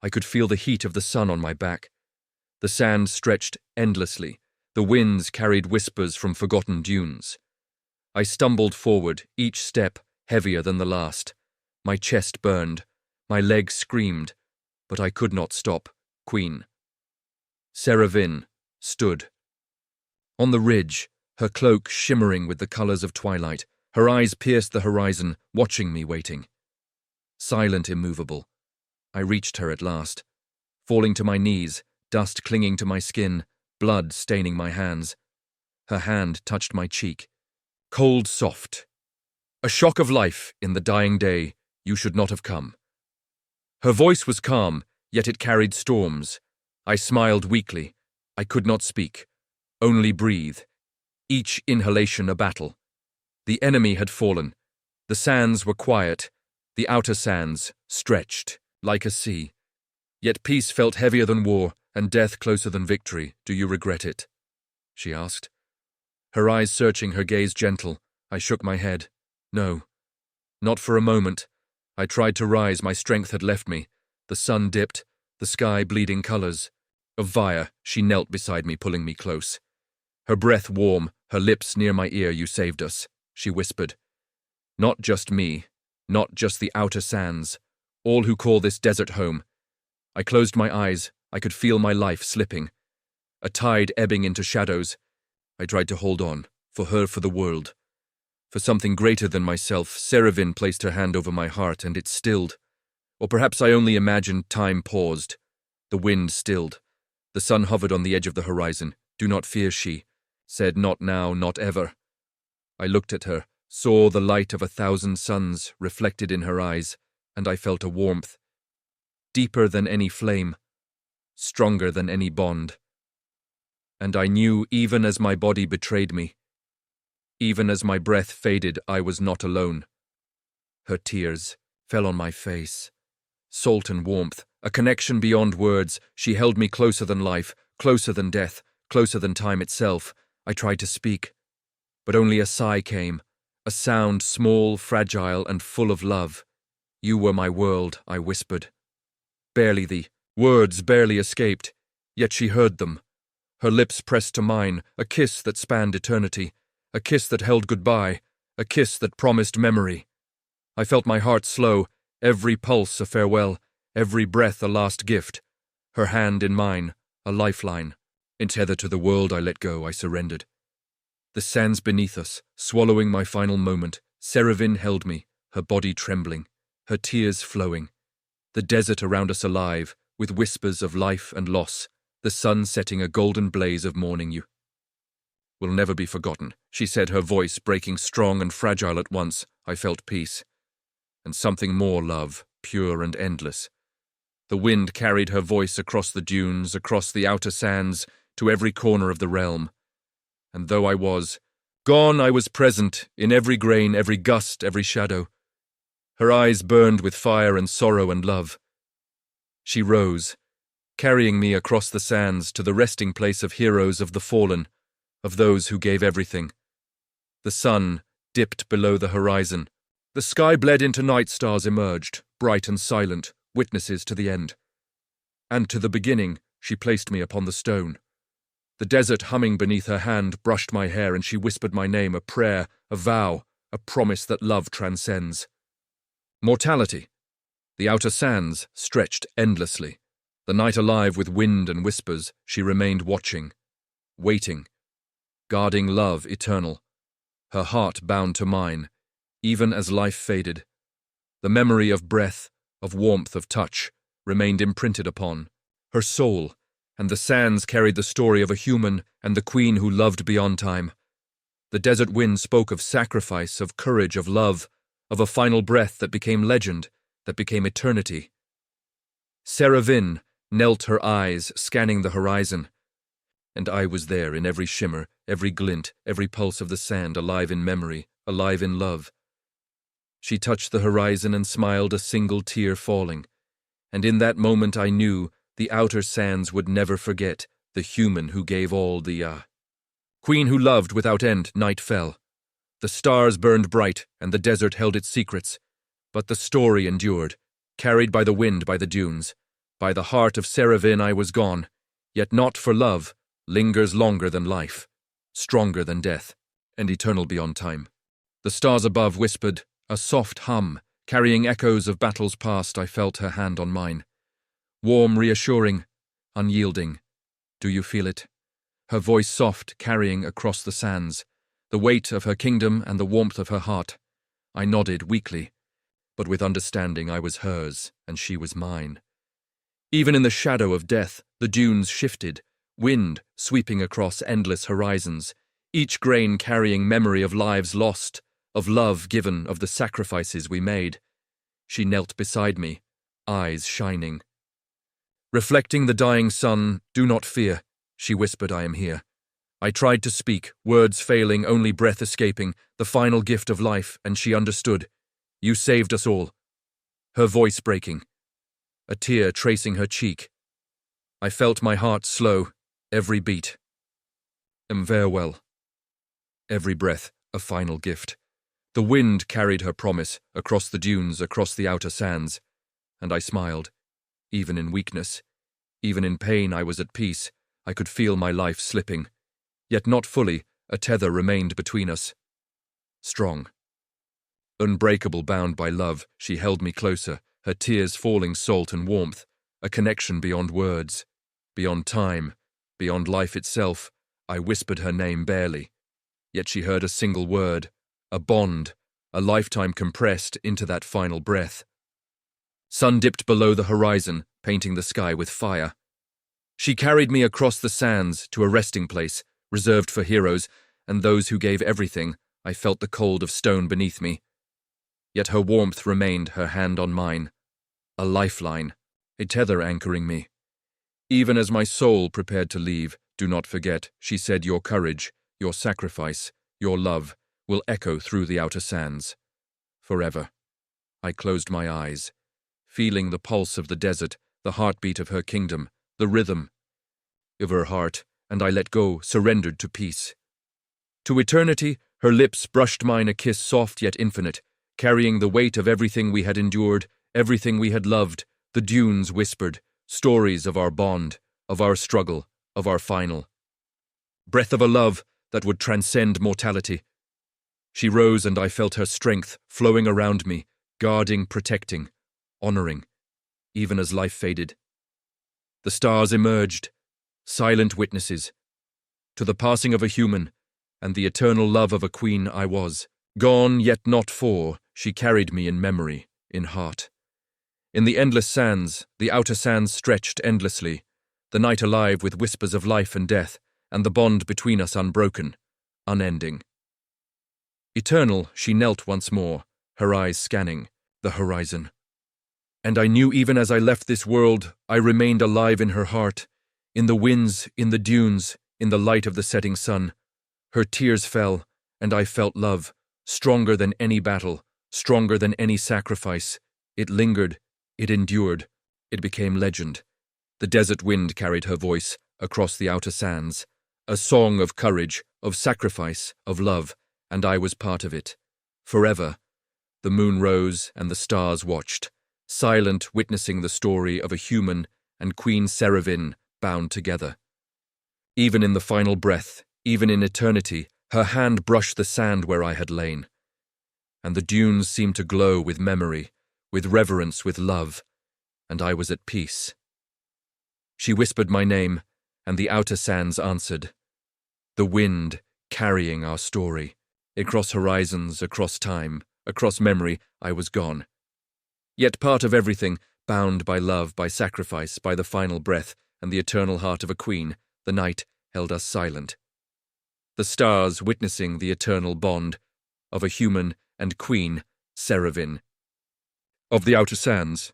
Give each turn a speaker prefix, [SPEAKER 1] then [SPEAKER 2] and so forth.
[SPEAKER 1] I could feel the heat of the sun on my back. The sand stretched endlessly. The winds carried whispers from forgotten dunes. I stumbled forward, each step heavier than the last. My chest burned. My legs screamed. But I could not stop. Queen Seravynn stood. On the ridge, her cloak shimmering with the colors of twilight, her eyes pierced the horizon, watching me, waiting. Silent, immovable. I reached her at last. Falling to my knees, dust clinging to my skin, blood staining my hands. Her hand touched my cheek. Cold, soft. A shock of life in the dying day. You should not have come. Her voice was calm, yet it carried storms. I smiled weakly. I could not speak. Only breathe. Each inhalation a battle. The enemy had fallen. The sands were quiet. The outer sands stretched like a sea. Yet peace felt heavier than war, and death closer than victory. Do you regret it? She asked. Her eyes searching, her gaze gentle. I shook my head. No. Not for a moment. I tried to rise, my strength had left me. The sun dipped, the sky bleeding colors. Of Vaya, she knelt beside me, pulling me close. Her breath warm, her lips near my ear. You saved us, she whispered. Not just me, not just the outer sands, all who call this desert home. I closed my eyes. I could feel my life slipping. A tide ebbing into shadows. I tried to hold on, for her, for the world. For something greater than myself. Seravynn placed her hand over my heart, and it stilled. Or perhaps I only imagined time paused. The wind stilled. The sun hovered on the edge of the horizon. Do not fear, she said, not now, not ever. I looked at her, saw the light of 1,000 suns reflected in her eyes, and I felt a warmth. Deeper than any flame. Stronger than any bond. And I knew, even as my body betrayed me, even as my breath faded, I was not alone. Her tears fell on my face. Salt and warmth, a connection beyond words. She held me closer than life, closer than death, closer than time itself. I tried to speak, but only a sigh came, a sound small, fragile, and full of love. You were my world, I whispered. Barely the words barely escaped, yet she heard them. Her lips pressed to mine, a kiss that spanned eternity. A kiss that held goodbye, a kiss that promised memory. I felt my heart slow, every pulse a farewell, every breath a last gift. Her hand in mine, a lifeline. Untethered to the world I let go, I surrendered. The sands beneath us, swallowing my final moment. Seravynn held me, her body trembling, her tears flowing. The desert around us alive, with whispers of life and loss, the sun setting a golden blaze of mourning. You will never be forgotten, she said, her voice breaking strong and fragile at once. I felt peace. And something more, love, pure and endless. The wind carried her voice across the dunes, across the outer sands, to every corner of the realm. And though I was gone, I was present, in every grain, every gust, every shadow. Her eyes burned with fire and sorrow and love. She rose, carrying me across the sands to the resting place of heroes of the fallen, of those who gave everything. The sun dipped below the horizon. The sky bled into night. Stars emerged, bright and silent, witnesses to the end. And to the beginning, she placed me upon the stone. The desert humming beneath her hand brushed my hair, and she whispered my name, a prayer, a vow, a promise that love transcends. Mortality. The outer sands stretched endlessly. The night alive with wind and whispers, she remained watching, waiting, guarding love eternal, her heart bound to mine, even as life faded. The memory of breath, of warmth, of touch, remained imprinted upon her soul, and the sands carried the story of a human and the queen who loved beyond time. The desert wind spoke of sacrifice, of courage, of love, of a final breath that became legend, that became eternity. Seravynn knelt, her eyes scanning the horizon, and I was there in every shimmer, every glint, every pulse of the sand, alive in memory, alive in love. She touched the horizon and smiled, a single tear falling, and in that moment I knew the outer sands would never forget the human who gave all, the queen who loved without end. Night fell. The stars burned bright, and the desert held its secrets, but the story endured, carried by the wind, by the dunes, By the heart of Seravynn I was gone, yet not for love, lingers longer than life, stronger than death, and eternal beyond time. The stars above whispered, a soft hum, carrying echoes of battles past. I felt her hand on mine. Warm, reassuring, unyielding. Do you feel it? Her voice soft, carrying across the sands, the weight of her kingdom and the warmth of her heart. I nodded weakly, but with understanding. I was hers, and she was mine. Even in the shadow of death, the dunes shifted, wind sweeping across endless horizons, each grain carrying memory of lives lost, of love given, of the sacrifices we made. She knelt beside me, eyes shining. Reflecting the dying sun, "Do not fear," she whispered, "I am here." I tried to speak, words failing, only breath escaping, the final gift of life, and she understood. "You saved us all." Her voice breaking, a tear tracing her cheek. I felt my heart slow, every beat. Farewell. Every breath, a final gift. The wind carried her promise, across the dunes, across the outer sands, and I smiled. Even in weakness, even in pain, I was at peace. I could feel my life slipping. Yet not fully, a tether remained between us. Strong. Unbreakable, bound by love, she held me closer, her tears falling salt and warmth, a connection beyond words, beyond time, beyond life itself. I whispered her name barely, yet she heard a single word, a bond, a lifetime compressed into that final breath. Sun dipped below the horizon, painting the sky with fire. She carried me across the sands to a resting place, reserved for heroes and those who gave everything. I felt the cold of stone beneath me. Yet her warmth remained, her hand on mine. A lifeline, a tether anchoring me. Even as my soul prepared to leave, "Do not forget," she said, "your courage, your sacrifice, your love will echo through the outer sands. Forever." I closed my eyes, feeling the pulse of the desert, the heartbeat of her kingdom, the rhythm of her heart, and I let go, surrendered to peace. To eternity, her lips brushed mine, a kiss soft yet infinite, carrying the weight of everything we had endured, everything we had loved. The dunes whispered, stories of our bond, of our struggle, of our final breath of a love that would transcend mortality. She rose, and I felt her strength flowing around me, guarding, protecting, honoring, even as life faded. The stars emerged, silent witnesses, to the passing of a human and the eternal love of a queen I was. Gone, yet not for, she carried me in memory, in heart. In the endless sands, the outer sands stretched endlessly, the night alive with whispers of life and death, and the bond between us unbroken, unending. Eternal, she knelt once more, her eyes scanning the horizon. And I knew even as I left this world, I remained alive in her heart, in the winds, in the dunes, in the light of the setting sun. Her tears fell, and I felt love, stronger than any battle, stronger than any sacrifice. It lingered, it endured, it became legend. The desert wind carried her voice across the outer sands, a song of courage, of sacrifice, of love, and I was part of it. Forever. The moon rose and the stars watched, silent, witnessing the story of a human and Queen Seravynn bound together. Even in the final breath, even in eternity, her hand brushed the sand where I had lain, and the dunes seemed to glow with memory, with reverence, with love, and I was at peace. She whispered my name, and the outer sands answered. The wind carrying our story, across horizons, across time, across memory. I was gone. Yet part of everything, bound by love, by sacrifice, by the final breath, and the eternal heart of a queen. The night held us silent. The stars witnessing the eternal bond of a human and Queen Seravynn. Of the outer sands,